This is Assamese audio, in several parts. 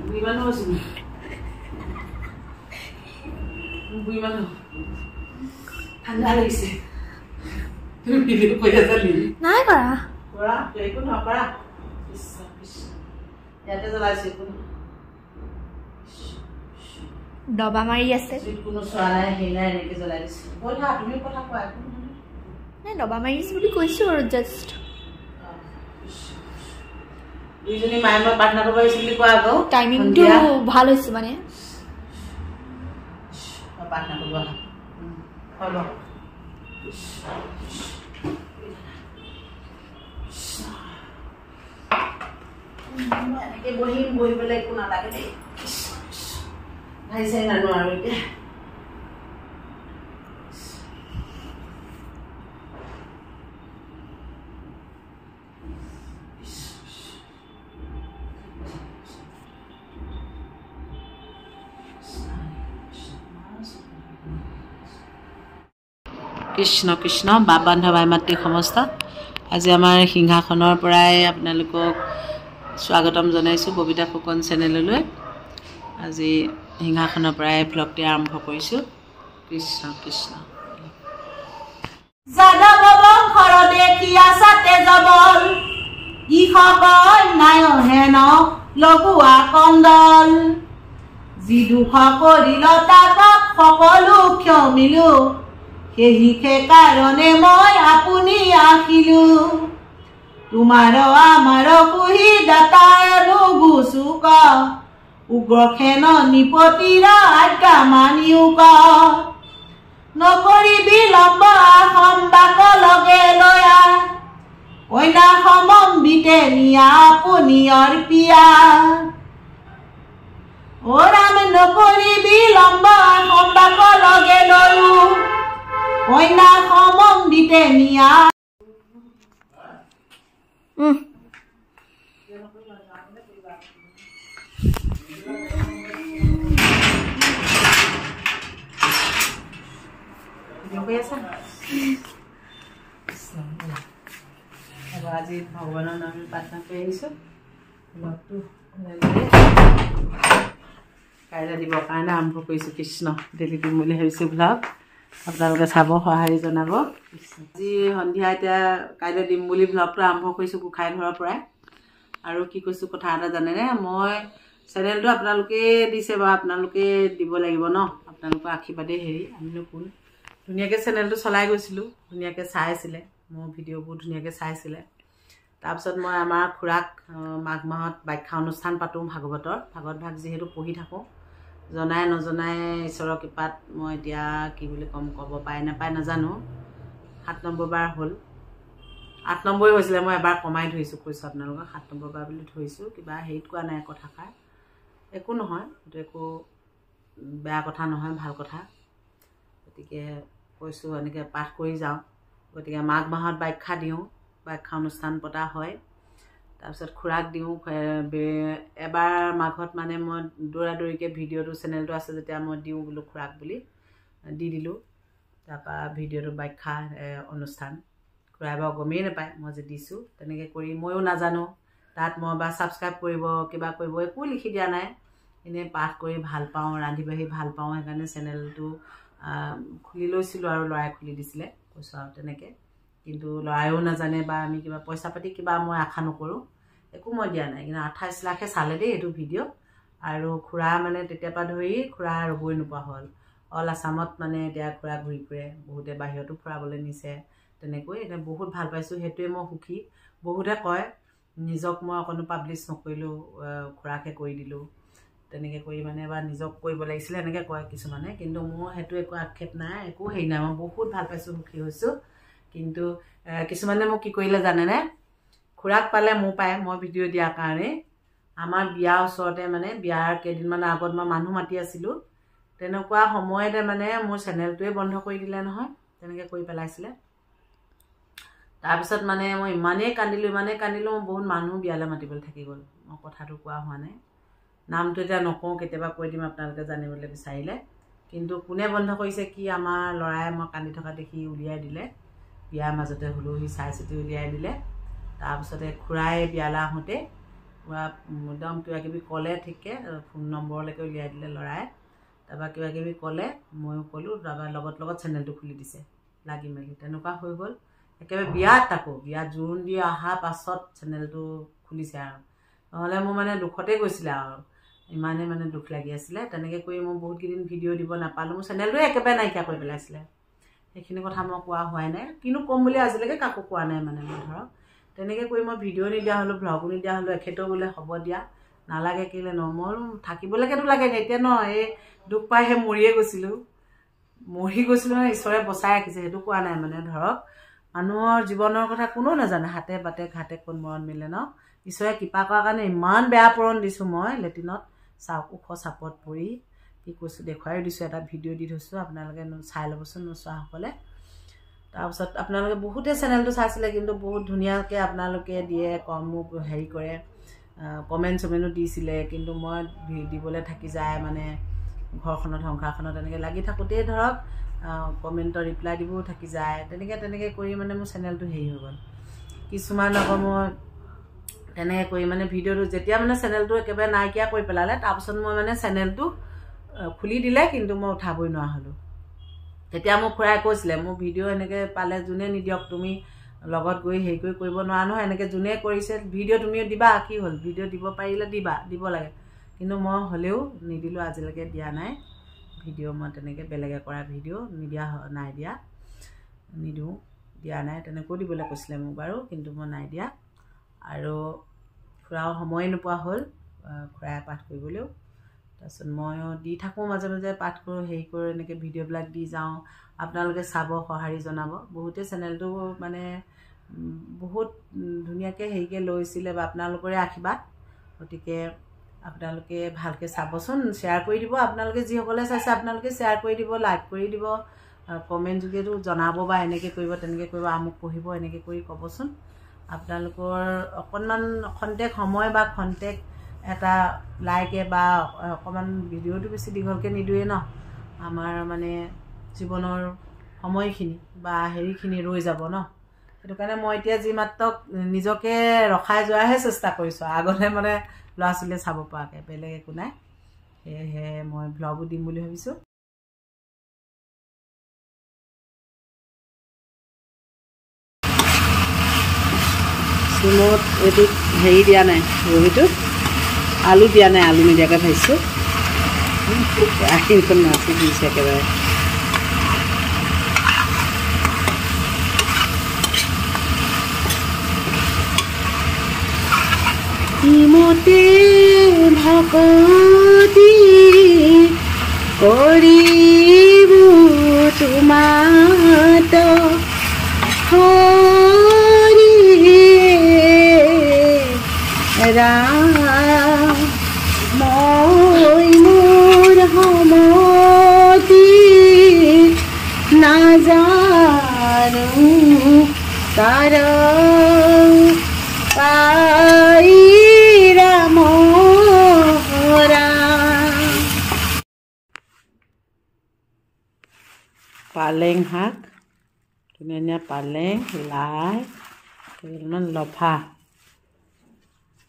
বুইমান হইছে বুইমান ঠান্ডা লাগিছে তুমি ভিডিও কইয়া যালি নাই কৰা কৰা একো নকৰা ইয়াতে জ্বলাইছে কোনো ডবা মাৰি আছে কোনো চোৱা নাই হেলাই এনেকে জ্বলাই দিছে বলা তুমি কথা কোৱা নাই ডবা মাৰিছে বুলি কৈছো আৰু জাষ্ট দুইজনী মায়ে মই প্ৰাৰ্থনা কৰিব আহিছোঁ বুলি কোৱা আকৌ টাইমিংটো ভাল হৈছে মানে প্ৰাৰ্থনা কৰিব হ'ব এনেকে বহিবলৈ একো নালাগে দেই ভাই চাই নানো আৰু এতিয়া কৃষ্ণ কৃষ্ণ বাপ বান্ধৱ ভাই মাতৃ সমস্ত আজি আমাৰ সিংহাসনৰ পৰাই আপোনালোকক স্বাগতম জনাইছোঁ ববিতা ফুকন চেনেললৈ আজি সিংহাসনৰ পৰাই ভ্লগটি আৰম্ভ কৰিছোঁ কৃষ্ণ কৃষ্ণ যাদৱ বংশৰ দেখিয়া সাতে জবল ইসকল নায়হেন লগুৱা কন্দল যি দুখ কৰিল তাক সকলো ক্ষমিলো সেই কাৰণে মই আপুনি আহিলো তোমাৰ আমাৰ পুহি দাতাৰ নুগুচুক উগ্ৰসেন নিপতিৰ আজ্ঞা মানিউক নকৰি বিলম্ব সম্বাক লগে লয়া কইনা সমম্বিতে নিয়া আপুনি অৰ্পিয়া অ ৰাম নকৰি বিলম্ব সম্বাক লগে লয়ো কইনা সমম্বিতে নিয়া আজি ভগৱানৰ নামে প্ৰাৰ্থনা কৰি আহিছোঁ ব্লগটো কাইলৈ দিবৰ কাৰণে আৰম্ভ কৰিছোঁ কৃষ্ণ ডেইলি দিম বুলি ভাবিছোঁ ব্লগ আপোনালোকে চাব সঁহাৰি জনাব আজি সন্ধিয়া এতিয়া কাইলৈ দিম বুলি ব্লগটো আৰম্ভ কৰিছোঁ গোঁসাই ঘৰৰ পৰাই আৰু কি কৈছোঁ কথা এটা জানেনে মই চেনেলটো আপোনালোকে দিছে বাৰু আপোনালোকে দিব লাগিব ন আপোনালোকৰ আশীৰ্বাদে হেৰি আমিনো কোন ধুনীয়াকৈ চেনেলটো চলাই গৈছিলোঁ ধুনীয়াকৈ চাইছিলে মোৰ ভিডিঅ'বোৰ ধুনীয়াকৈ চাইছিলে তাৰপিছত মই আমাৰ খুৰাক মাঘ মাহত বাখ্যা অনুষ্ঠান পাতোঁ ভাগৱত ভাগ যিহেতু পঢ়ি থাকোঁ জনাই নজনাই ঈশ্বৰৰ কৃপাত মই এতিয়া কি বুলি ক'ব পাই নাপায় নাজানো 7 নম্বৰ বাৰ হ'ল 8 নম্বৰে হৈছিলে মই এবাৰ কমাই ধৰিছোঁ কৈছোঁ আপোনালোকক 7 নম্বৰ বাৰ বুলি ধৰিছোঁ কিবা হেৰিত কোৱা নাই কথাষাৰ একো নহয় এইটো একো বেয়া কথা নহয় ভাল কথা গতিকে কৈছোঁ এনেকৈ পাঠ কৰি যাওঁ গতিকে মাঘ মাহত বাখ্যা দিওঁ বাখ্যা অনুষ্ঠান পতা হয় তাৰপিছত খুৰাক দিওঁ এবাৰ মাঘত মানে মই দৌৰাদৌৰিকৈ ভিডিঅ'টো চেনেলটো আছে যেতিয়া মই দিওঁ বোলো খুৰাক বুলি দি দিলোঁ তাৰপৰা ভিডিঅ'টো বাখ্যা অনুষ্ঠান খুৰাই বাৰু গমেই নাপায় মই যে দিছোঁ তেনেকৈ কৰি ময়ো নাজানো তাত মই বা ছাবস্ক্ৰাইব কৰিব কিবা কৰিব একো লিখি দিয়া নাই এনেই পাঠ কৰি ভাল পাওঁ ৰান্ধি বাঢ়ি ভাল পাওঁ সেইকাৰণে চেনেলটো খুলি লৈছিলোঁ আৰু ল'ৰাই খুলি দিছিলে কৈছোঁ আৰু তেনেকৈ কিন্তু ল'ৰাইও নাজানে বা আমি কিবা পইচা পাতি কিবা মই আশা নকৰোঁ একো মই দিয়া নাই কিন্তু 28 লাখে চালে দেই এইটো ভিডিঅ' আৰু খুৰা মানে তেতিয়াৰ পৰা ধৰি খুৰা ৰ'বই নোপোৱা হ'ল অল আছামত মানে এতিয়া খুৰা ঘূৰি ফুৰে বহুতে বাহিৰতো ফুৰাবলৈ নিছে তেনেকৈ এতিয়া বহুত ভাল পাইছোঁ সেইটোৱে মই সুখী বহুতে কয় নিজক মই অকণো পাব্লিছ নকৰিলোঁ খুৰাকে কৰি দিলোঁ তেনেকৈ কৰি মানে বা নিজক কৰিব লাগিছিলে এনেকৈ কয় কিছুমানে কিন্তু মোৰ সেইটো একো আক্ষেপ নাই একো হেৰি নাই মই বহুত ভাল পাইছোঁ সুখী হৈছোঁ কিন্তু কিছুমানে মোক কি কৰিলে জানেনে খুৰাক পালে মোৰ পায় মই ভিডিঅ' দিয়াৰ কাৰণে আমাৰ বিয়াৰ ওচৰতে মানে বিয়াৰ কেইদিনমানৰ আগত মই মানুহ মাতি আছিলোঁ তেনেকুৱা সময়তে মানে মোৰ চেনেলটোৱে বন্ধ কৰি দিলে নহয় তেনেকৈ কৰি পেলাইছিলে তাৰপিছত মানে মই ইমানেই কান্দিলোঁ বহুত মানুহ বিয়ালৈ মাতিবলৈ থাকি গ'ল মই কথাটো কোৱা হোৱা নাই নামটো এতিয়া নকওঁ কেতিয়াবা কৈ দিম আপোনালোকে জানিবলৈ বিচাৰিলে কিন্তু কোনে বন্ধ কৰিছে কি আমাৰ ল'ৰাই মই কান্দি থকা দেখি উলিয়াই দিলে বিয়াৰ মাজতে হ'লেও সি চাই চিতি উলিয়াই দিলে তাৰপিছতে খুৰাই বিয়ালৈ আহোঁতে একদম কিবা কিবি ক'লে ঠিকে ফোন নম্বৰলৈকে উলিয়াই দিলে ল'ৰাই তাৰপৰা কিবা কিবি ক'লে ময়ো ক'লোঁ তাৰপৰা লগত চেনেলটো খুলি দিছে লাগি মেলি তেনেকুৱা হৈ গ'ল একেবাৰে বিয়াত আকৌ বিয়াত জোৰোণ দি অহাৰ পাছত চেনেলটো খুলিছে আৰু নহ'লে মোৰ মানে দুখতে গৈছিলে আৰু ইমানেই মানে দুখ লাগি আছিলে তেনেকৈ কৰি মই বহুত কেইদিন ভিডিঅ' দিব নাপালোঁ মোৰ চেনেলটোৱে একেবাৰে নাইকিয়া কৰি পেলাইছিলে সেইখিনি কথা মই কোৱা হোৱাই নাই কিনো ক'ম বুলি আজিলৈকে কাকো কোৱা নাই মানে মই ধৰক তেনেকৈ কৰি মই ভিডিঅ' নিদিয়া হ'লোঁ ভ্লগো নিদিয়া হ'লোঁ এখেতেও বোলে হ'ব দিয়া নালাগে কেলে ন মই থাকিবলৈকেতো লাগে এতিয়া ন এই দুখ পাই সেই মৰি গৈছিলোঁ মানে ঈশ্বৰে বচাই ৰাখিছে সেইটো কোৱা নাই মানে ধৰক মানুহৰ জীৱনৰ কথা কোনো নাজানে হাতে বাটে ঘাটে কোন মৰণ মিলে ন ঈশ্বৰে কৃপা কৰাৰ কাৰণে ইমান বেয়া পৰণ দিছোঁ মই লেট্ৰিনত চাওক ওখ চাপত পৰি কি কৈছোঁ দেখুৱাই দিছোঁ এটা ভিডিঅ' দি থৈছোঁ আপোনালোকে চাই ল'বচোন নোচোৱাসকলে তাৰপিছত আপোনালোকে বহুতে চেনেলটো চাইছিলে কিন্তু বহুত ধুনীয়াকৈ আপোনালোকে দিয়ে মোক হেৰি কৰে কমেণ্ট চমেণ্টো দিছিলে কিন্তু মই দিবলৈ থাকি যায় মানে ঘৰখনত সংসাৰখনত এনেকৈ লাগি থাকোঁতেই ধৰক কমেণ্টৰ ৰিপ্লাই দিবও থাকি যায় তেনেকৈ কৰি মানে মোৰ চেনেলটো হেৰি হৈ গ'ল কিছুমান আকৌ মই তেনেকৈ কৰি মানে ভিডিঅ'টো যেতিয়া মানে চেনেলটো একেবাৰে নাইকিয়া কৰি পেলালে তাৰপিছত মই মানে চেনেলটো খুলি দিলে কিন্তু মই উঠাবই নোৱাৰা হ'লোঁ তেতিয়া মোক খুৰাই কৈছিলে মোৰ ভিডিঅ' এনেকৈ পালে যোনে নিদিয়ক তুমি লগত গৈ হেৰি কৰি কৰিব নোৱাৰা নহয় এনেকৈ যোনে কৰিছে ভিডিঅ' তুমিও দিবা কি হ'ল ভিডিঅ' দিব পাৰিলে দিব লাগে কিন্তু মই হ'লেও নিদিলোঁ আজিলৈকে দিয়া নাই ভিডিঅ' মই তেনেকৈ বেলেগে কৰা ভিডিঅ' নিদিওঁ দিয়া নাই তেনেকৈও দিবলৈ কৈছিলে মোক বাৰু কিন্তু মই নাই দিয়া আৰু খুৰাও সময় নোপোৱা হ'ল খুৰাই পাঠ কৰিবলৈও তাৰপিছত ময়ো দি থাকোঁ মাজে মাজে পাঠ কৰোঁ হেৰি কৰোঁ এনেকৈ ভিডিঅ'বিলাক দি যাওঁ আপোনালোকে চাব সঁহাৰি জনাব বহুতে চেনেলটো মানে বহুত ধুনীয়াকৈ হেৰিকৈ লৈছিলে বা আপোনালোকৰে আশীৰ্বাদ গতিকে আপোনালোকে ভালকৈ চাবচোন শ্বেয়াৰ কৰি দিব আপোনালোকে যিসকলে চাইছে আপোনালোকে শ্বেয়াৰ কৰি দিব লাইক কৰি দিব কমেণ্ট যোগেতো জনাব বা এনেকৈ কৰিব তেনেকৈ কৰিব আমুক পঢ়িব এনেকৈ কৰি ক'বচোন আপোনালোকৰ অকণমান খন্তেক সময় বা খন্তেক এটা লাইকে বা অকণমান ভিডিঅ'টো বেছি দীঘলকৈ নিদিওঁৱে ন আমাৰ মানে জীৱনৰ সময়খিনি বা হেৰিখিনি ৰৈ যাব ন সেইটো কাৰণে মই এতিয়া যি মাত্ৰক নিজকে ৰখাই যোৱাৰহে চেষ্টা কৰিছোঁ আগতে মানে ল'ৰা ছোৱালীয়ে চাব পৰাকৈ বেলেগ একো নাই সেয়েহে মই ভ্লগো দিম বুলি ভাবিছোঁ চুমত এইটোত হেৰি দিয়া নাই ৰহিটোত আলু দিয়া নাই আলু নিদিয়াকৈ ভাজিছোঁ আশীখন নাচি দিছে একেবাৰে ইমতে ভকতি কৰিব তোমাত হৰি ৰাম মই মোৰ সমতি নাজানো তাৰ পালেং শাক ধুনীয়া পালেং লাই কেইডালমান লফা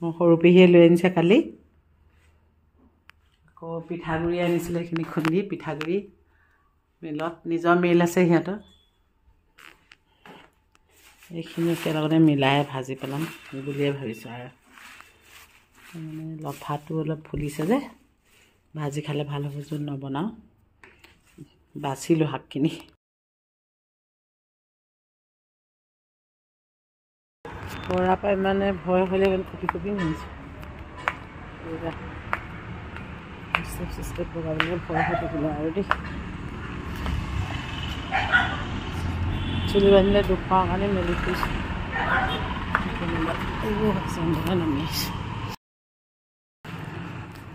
মই সৰু পেহীয়ে লৈ আনিছে কালি আকৌ পিঠাগুড়ি আনিছিলে সেইখিনি খুন্দি পিঠাগুড়ি মিলত নিজৰ মিল আছে সিহঁতৰ এইখিনি একেলগতে মিলাই ভাজি পেলাম বুলিয়ে ভাবিছোঁ আৰু মানে লফাটো অলপ ফুলিছে যে ভাজি খালে ভাল হ'ব যোন নবনাওঁ বাচিলোঁ শাকখিনি পৰা পাই মানে ভয় হ'লে কপি শুনিছোঁ ষ্টেপ বগাবলৈ ভয় হৈ থাকিলে আৰু দেই চুলি বান্ধিলে দুখ পাওঁ কাৰণে মেলি থৈছোঁ নামি আহিছোঁ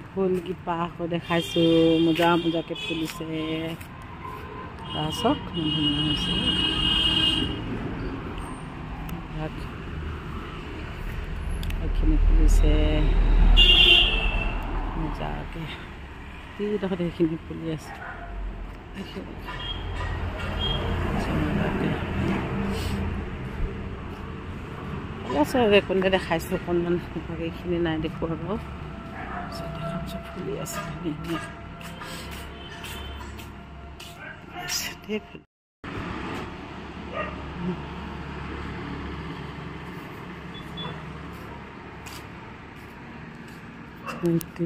ফুলকেইপা আকৌ দেখাইছোঁ মোজাকৈ ফুলিছে চাওক ধুনীয়া হৈছে এইখিনি ফুলিছে মোজাকৈ যিডোখৰত সেইখিনি ফুলি আছে কোনটা দেখাইছোঁ অকণমান এইখিনি নাই দেখুৱা আৰু দেখাম চব ফুলি আছে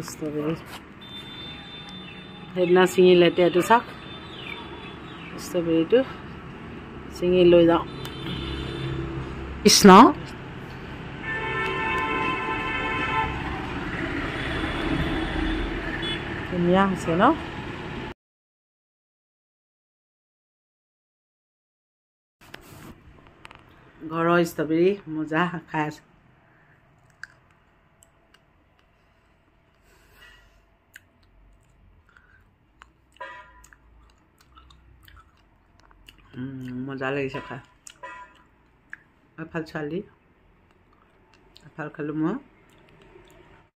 ষ্ট্ৰবেৰী সেইদিনা ছিঙিলে এতিয়া এইটো চাওক ষ্ট্ৰবেৰীটো ছিঙি লৈ যাওঁ কৃষ্ণ ধুনীয়া হৈছে ন ঘৰৰ ষ্ট্ৰবেৰী মজা খাই আছে মজা লাগিছে খাই এফাল ছোৱালী এফাল খালোঁ মই